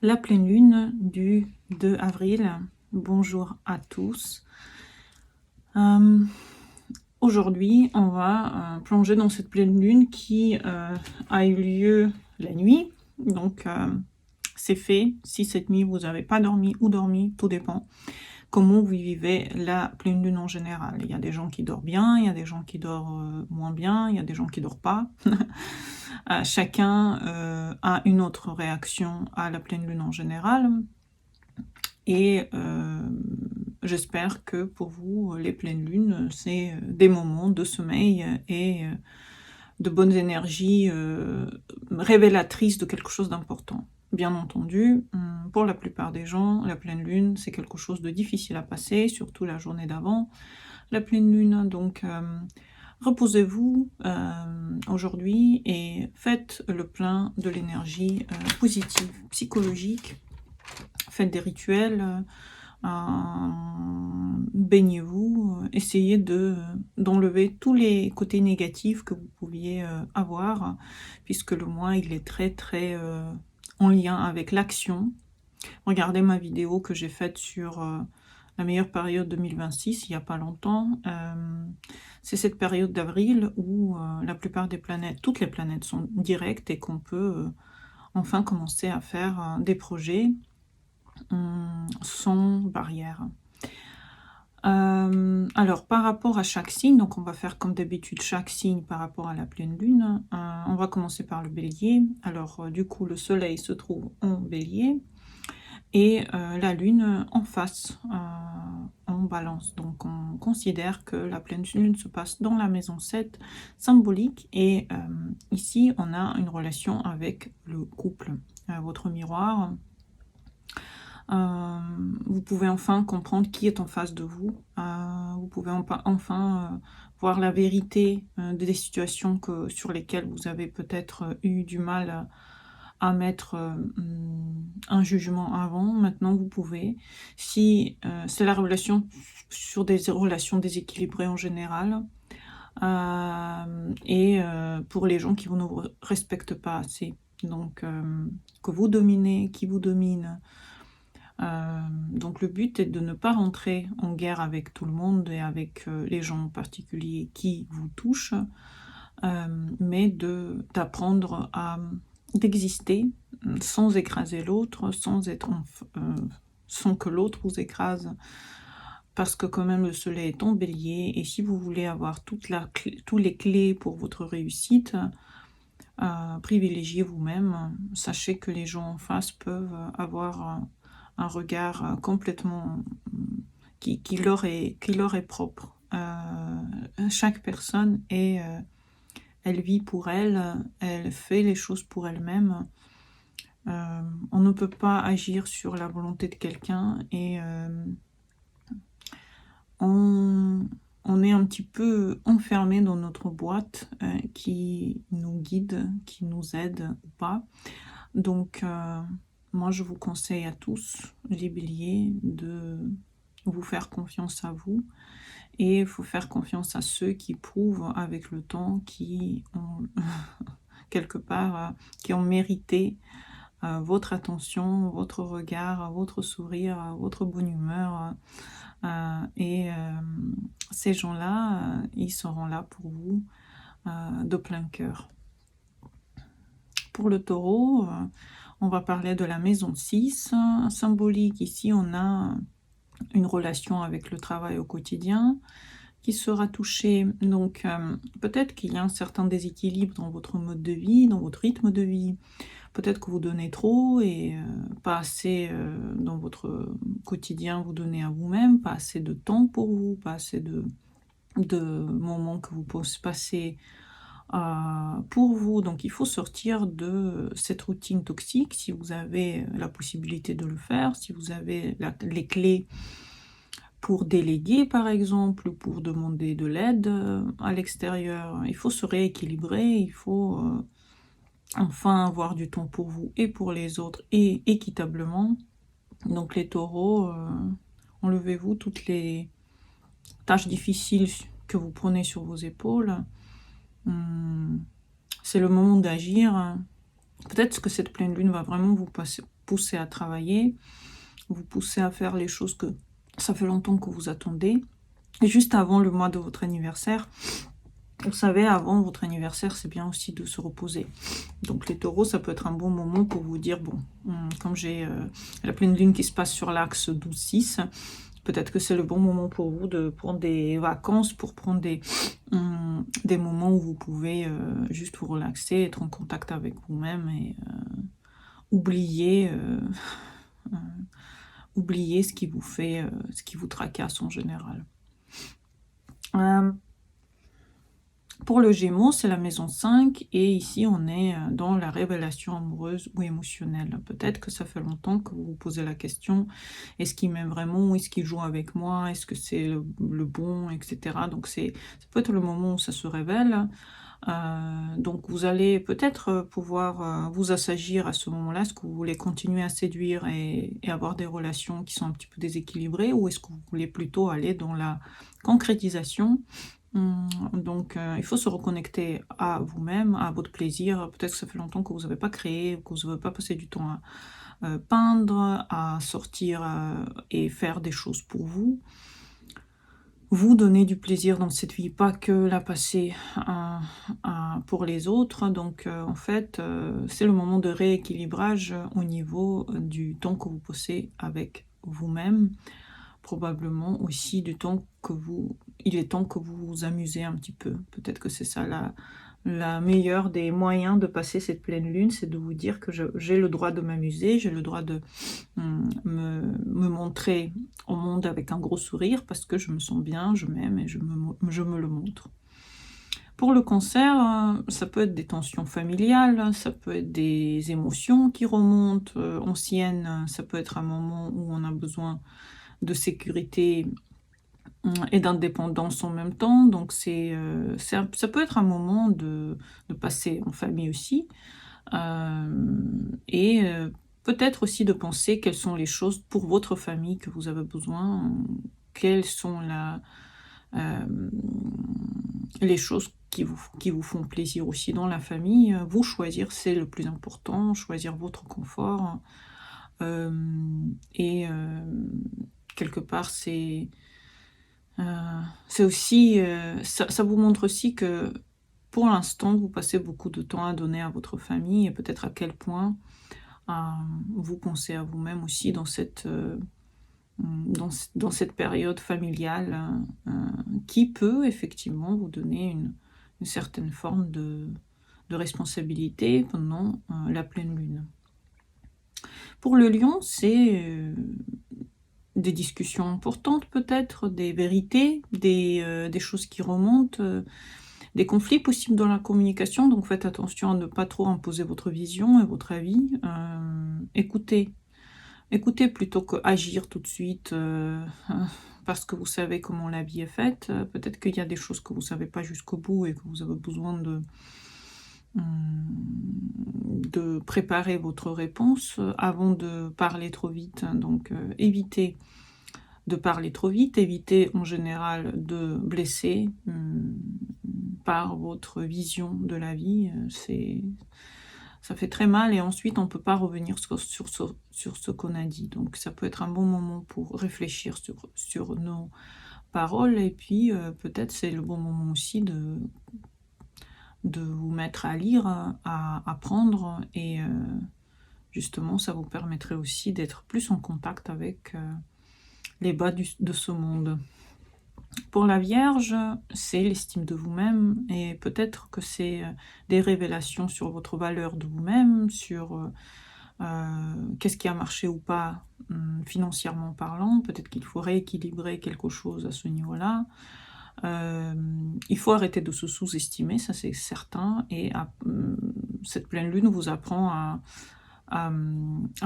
La pleine lune du 2 avril. Bonjour à tous. Aujourd'hui, on va plonger dans cette pleine lune qui a eu lieu la nuit. Donc, c'est fait. Si cette nuit, vous n'avez pas dormi ou dormi, tout dépend. Comment vous vivez la pleine lune en général. Il y a des gens qui dorment bien, il y a des gens qui dorment moins bien, il y a des gens qui ne dorment pas. Chacun a une autre réaction à la pleine lune en général. Et j'espère que pour vous, les pleines lunes, c'est des moments de sommeil et de bonnes énergies révélatrices de quelque chose d'important. Bien entendu, pour la plupart des gens, la pleine lune, c'est quelque chose de difficile à passer, surtout la journée d'avant la pleine lune. Donc, reposez-vous aujourd'hui et faites le plein de l'énergie positive, psychologique. Faites des rituels, baignez-vous, essayez d'enlever tous les côtés négatifs que vous pouviez avoir, puisque le mois il est très très en lien avec l'action. Regardez ma vidéo que j'ai faite sur la meilleure période 2026, il n'y a pas longtemps. C'est cette période d'avril où la plupart des planètes, toutes les planètes sont directes et qu'on peut enfin commencer à faire des projets sans barrière. Alors, par rapport à chaque signe, donc on va faire comme d'habitude chaque signe par rapport à la pleine lune. On va commencer par le bélier. Alors, du coup, le soleil se trouve en bélier et la lune en face, en balance. Donc, on considère que la pleine lune se passe dans la maison 7 symbolique. Et ici, on a une relation avec le couple, votre miroir. Vous pouvez enfin comprendre qui est en face de vous. Vous pouvez enfin voir la vérité des situations sur lesquelles vous avez peut-être eu du mal à mettre un jugement avant. Maintenant, vous pouvez. Si c'est la relation sur des relations déséquilibrées en général, et pour les gens qui ne vous respectent pas assez. Donc, que vous dominez, qui vous domine. Donc le but est de ne pas rentrer en guerre avec tout le monde et avec les gens en particulier qui vous touchent, mais d'apprendre à d'exister sans écraser l'autre, sans que l'autre vous écrase, parce que quand même le soleil est en bélier, et si vous voulez avoir toutes les clés pour votre réussite, privilégiez vous-même. Sachez que les gens en face peuvent avoir un regard complètement qui leur est propre. Chaque personne elle vit pour elle, elle fait les choses pour elle-même. On ne peut pas agir sur la volonté de quelqu'un et on est un petit peu enfermé dans notre boîte qui nous guide, qui nous aide ou pas. Donc, moi, je vous conseille à tous, les béliers, de vous faire confiance à vous. Et il faut faire confiance à ceux qui prouvent avec le temps, qui ont quelque part, qui ont mérité votre attention, votre regard, votre sourire, votre bonne humeur. Et ces gens-là, ils seront là pour vous de plein cœur. Pour le taureau, on va parler de la maison 6, symbolique. Ici, on a une relation avec le travail au quotidien qui sera touchée. Donc, peut-être qu'il y a un certain déséquilibre dans votre mode de vie, dans votre rythme de vie. Peut-être que vous donnez trop et pas assez dans votre quotidien, vous donnez à vous-même, pas assez de temps pour vous, pas assez de moments que vous pouvez passer pour vous. Donc il faut sortir de cette routine toxique si vous avez la possibilité de le faire, si vous avez les clés pour déléguer par exemple, ou pour demander de l'aide à l'extérieur. Il faut se rééquilibrer, il faut enfin avoir du temps pour vous et pour les autres et équitablement. Donc les taureaux, enlevez-vous toutes les tâches difficiles que vous prenez sur vos épaules. C'est le moment d'agir. Peut-être que cette pleine lune va vraiment vous pousser à travailler, vous pousser à faire les choses que ça fait longtemps que vous attendez. Et juste avant le mois de votre anniversaire, vous savez, avant votre anniversaire, c'est bien aussi de se reposer. Donc les taureaux, ça peut être un bon moment pour vous dire, bon, comme j'ai la pleine lune qui se passe sur l'axe 12-6, peut-être que c'est le bon moment pour vous de prendre des vacances, pour prendre des moments où vous pouvez juste vous relaxer, être en contact avec vous-même et oublier, oublier ce qui vous fait, ce qui vous tracasse en général. Pour le Gémeaux, c'est la maison 5 et ici on est dans la révélation amoureuse ou émotionnelle. Peut-être que ça fait longtemps que vous vous posez la question, est-ce qu'il m'aime vraiment, est-ce qu'il joue avec moi, est-ce que c'est le bon, etc. Donc ça peut être le moment où ça se révèle. Donc vous allez peut-être pouvoir vous assagir à ce moment-là. Est-ce que vous voulez continuer à séduire et avoir des relations qui sont un petit peu déséquilibrées, ou est-ce que vous voulez plutôt aller dans la concrétisation? Donc il faut se reconnecter à vous-même, à votre plaisir. Peut-être que ça fait longtemps que vous n'avez pas créé, que vous n'avez pas passé du temps à peindre, à sortir et faire des choses pour vous. Vous donner du plaisir dans cette vie, pas que la passer pour les autres. Donc en fait, c'est le moment de rééquilibrage au niveau du temps que vous passez avec vous-même. Probablement aussi du temps que il est temps que vous vous amusez un petit peu. Peut-être que c'est ça la meilleure des moyens de passer cette pleine lune, c'est de vous dire que j'ai le droit de m'amuser, j'ai le droit de me montrer au monde avec un gros sourire parce que je me sens bien, je m'aime et je me le montre. Pour le cancer, ça peut être des tensions familiales, ça peut être des émotions qui remontent anciennes, ça peut être un moment où on a besoin de sécurité et d'indépendance en même temps. Donc ça peut être un moment de passer en famille aussi. Et peut-être aussi de penser quelles sont les choses pour votre famille que vous avez besoin, quelles sont les choses qui vous font plaisir aussi dans la famille. Vous choisir, c'est le plus important, choisir votre confort. Et quelque part, c'est aussi, ça vous montre aussi que pour l'instant, vous passez beaucoup de temps à donner à votre famille et peut-être à quel point vous pensez à vous-même aussi dans cette période familiale qui peut effectivement vous donner une certaine forme de responsabilité pendant la pleine lune. Pour le lion, c'est des discussions importantes peut-être, des vérités, des choses qui remontent, des conflits possibles dans la communication, donc faites attention à ne pas trop imposer votre vision et votre avis. Écoutez plutôt qu'agir tout de suite, parce que vous savez comment la vie est faite. Peut-être qu'il y a des choses que vous ne savez pas jusqu'au bout et que vous avez besoin de préparer votre réponse avant de parler trop vite. Donc évitez de parler trop vite, évitez en général de blesser par votre vision de la vie. Ça fait très mal et ensuite on ne peut pas revenir sur ce qu'on a dit. Donc ça peut être un bon moment pour réfléchir sur nos paroles et puis peut-être c'est le bon moment aussi de vous mettre à lire, à apprendre et justement ça vous permettrait aussi d'être plus en contact avec les bas de ce monde. Pour la Vierge, c'est l'estime de vous-même et peut-être que c'est des révélations sur votre valeur de vous-même, sur qu'est-ce qui a marché ou pas financièrement parlant. Peut-être qu'il faut rééquilibrer quelque chose à ce niveau-là. Il faut arrêter de se sous-estimer, ça c'est certain, et cette pleine lune vous apprend à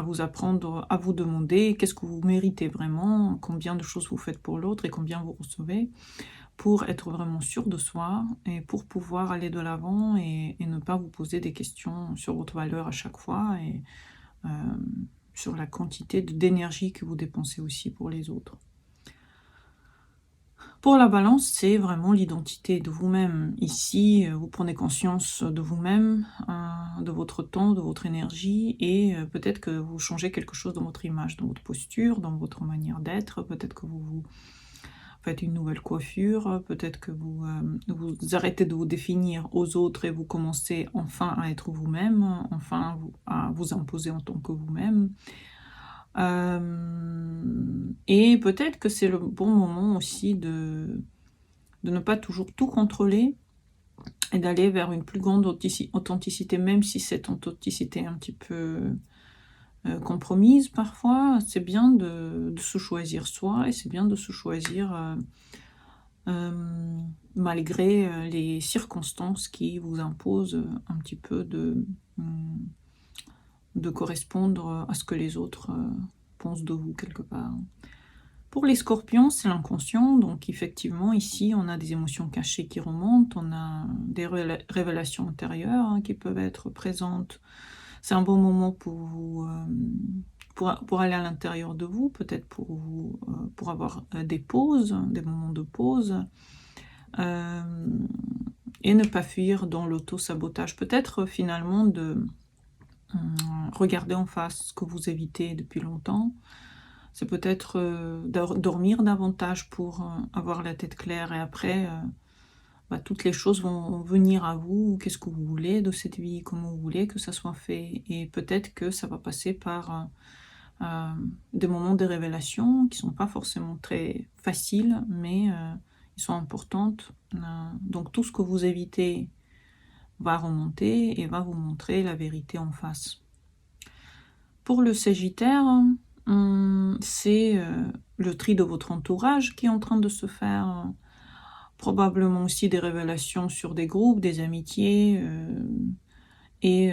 vous demander qu'est-ce que vous méritez vraiment, combien de choses vous faites pour l'autre et combien vous recevez, pour être vraiment sûr de soi et pour pouvoir aller de l'avant et ne pas vous poser des questions sur votre valeur à chaque fois et sur la quantité d'énergie que vous dépensez aussi pour les autres. Pour la balance, c'est vraiment l'identité de vous-même. Ici, vous prenez conscience de vous-même, de votre temps, de votre énergie et peut-être que vous changez quelque chose dans votre image, dans votre posture, dans votre manière d'être. Peut-être que vous faites une nouvelle coiffure, peut-être que vous arrêtez de vous définir aux autres et vous commencez enfin à être vous-même, enfin à vous imposer en tant que vous-même. Et peut-être que c'est le bon moment aussi de ne pas toujours tout contrôler et d'aller vers une plus grande authenticité, même si cette authenticité est un petit peu compromise parfois. C'est bien de se choisir soi et c'est bien de se choisir malgré les circonstances qui vous imposent un petit peu de correspondre à ce que les autres pensent de vous quelque part. Pour les scorpions, c'est l'inconscient, donc effectivement, ici, on a des émotions cachées qui remontent, on a des révélations intérieures qui peuvent être présentes. C'est un bon moment pour vous, pour aller à l'intérieur de vous, peut-être pour avoir des pauses, des moments de pause, et ne pas fuir dans l'auto-sabotage. Peut-être finalement de regarder en face ce que vous évitez depuis longtemps. C'est peut-être dormir davantage pour avoir la tête claire et après, toutes les choses vont venir à vous. Qu'est-ce que vous voulez de cette vie? Comment vous voulez que ça soit fait? Et peut-être que ça va passer par des moments de révélation qui sont pas forcément très faciles, mais ils sont importantes. Donc tout ce que vous évitez va remonter et va vous montrer la vérité en face. Pour le Sagittaire, c'est le tri de votre entourage qui est en train de se faire. Probablement aussi des révélations sur des groupes, des amitiés, et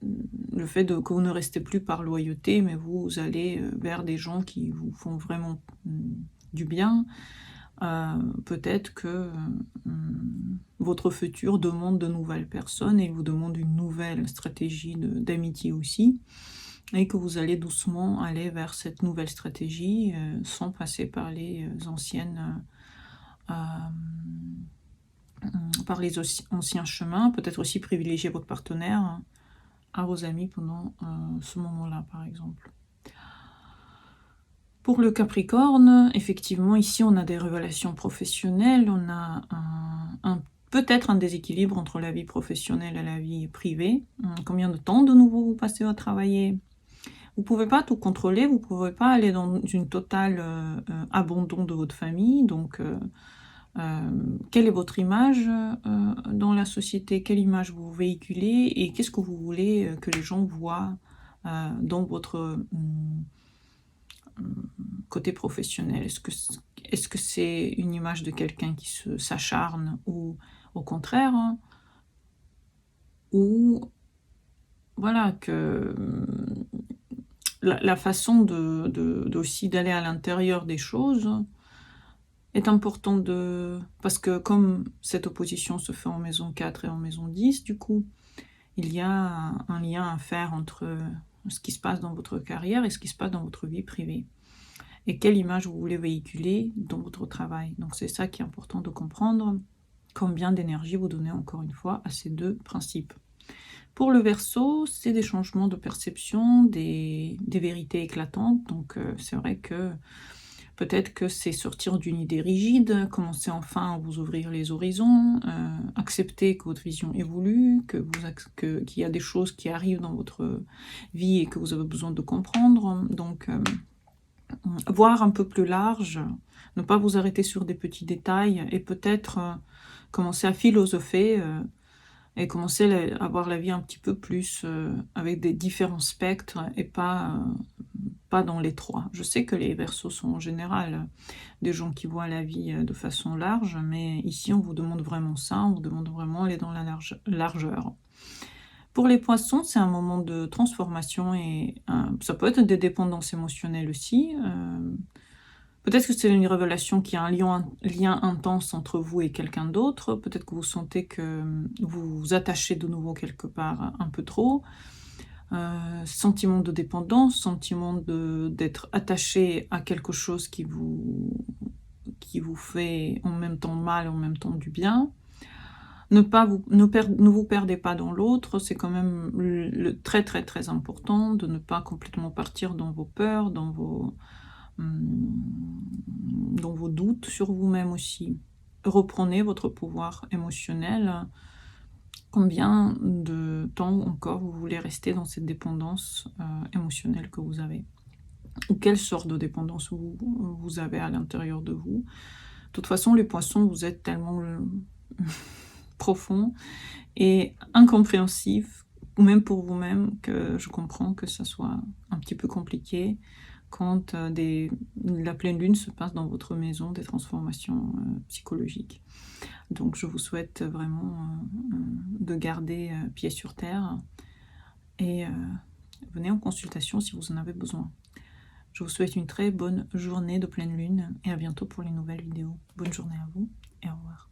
le fait que vous ne restez plus par loyauté, mais vous allez vers des gens qui vous font vraiment du bien. Peut-être que votre futur demande de nouvelles personnes et vous demande une nouvelle stratégie d'amitié aussi, et que vous allez doucement aller vers cette nouvelle stratégie sans passer par les anciennes par les anciens chemins, peut-être aussi privilégier votre partenaire à vos amis pendant ce moment-là, par exemple. Pour le Capricorne, effectivement, ici, on a des révélations professionnelles, on a peut-être un déséquilibre entre la vie professionnelle et la vie privée. Combien de temps de nouveau vous passez à travailler? Vous ne pouvez pas tout contrôler, vous ne pouvez pas aller dans une totale abandon de votre famille, donc quelle est votre image dans la société? Quelle image vous véhiculez? Et qu'est-ce que vous voulez que les gens voient dans votre côté professionnel? Est-ce que c'est une image de quelqu'un qui s'acharne ou au contraire, hein, ou voilà que la façon aussi d'aller à l'intérieur des choses est important parce que comme cette opposition se fait en maison 4 et en maison 10, du coup, il y a un lien à faire entre ce qui se passe dans votre carrière et ce qui se passe dans votre vie privée. Et quelle image vous voulez véhiculer dans votre travail. Donc c'est ça qui est important de comprendre, combien d'énergie vous donnez encore une fois à ces deux principes. Pour le Verseau, c'est des changements de perception, des vérités éclatantes, donc c'est vrai que peut-être que c'est sortir d'une idée rigide, commencer enfin à vous ouvrir les horizons, accepter que votre vision évolue, qu'il y a des choses qui arrivent dans votre vie et que vous avez besoin de comprendre. Donc, voir un peu plus large, ne pas vous arrêter sur des petits détails et peut-être commencer à philosopher et commencer à voir la vie un petit peu plus avec des différents spectres et pas dans les trois. Je sais que les Verseaux sont en général des gens qui voient la vie de façon large, mais ici on vous demande vraiment ça, on vous demande vraiment d'aller dans la largeur. Pour les Poissons, c'est un moment de transformation et ça peut être des dépendances émotionnelles aussi. Peut-être que c'est une révélation qui a un lien intense entre vous et quelqu'un d'autre. Peut-être que vous sentez que vous vous attachez de nouveau quelque part un peu trop. Sentiment de dépendance, sentiment d'être attaché à quelque chose qui vous qui vous fait en même temps mal, en même temps du bien. Ne vous perdez pas dans l'autre, c'est quand même très très très important de ne pas complètement partir dans vos peurs, dans vos doutes sur vous-même aussi. Reprenez votre pouvoir émotionnel. Combien de temps encore vous voulez rester dans cette dépendance émotionnelle que vous avez? Ou quelle sorte de dépendance vous avez à l'intérieur de vous? De toute façon, les poissons, vous êtes tellement profond et incompréhensif, ou même pour vous-même, que je comprends que ça soit un petit peu compliqué quand la pleine lune se passe dans votre maison, des transformations psychologiques. Donc je vous souhaite vraiment de garder pied sur terre et venez en consultation si vous en avez besoin. Je vous souhaite une très bonne journée de pleine lune et à bientôt pour les nouvelles vidéos. Bonne journée à vous et au revoir.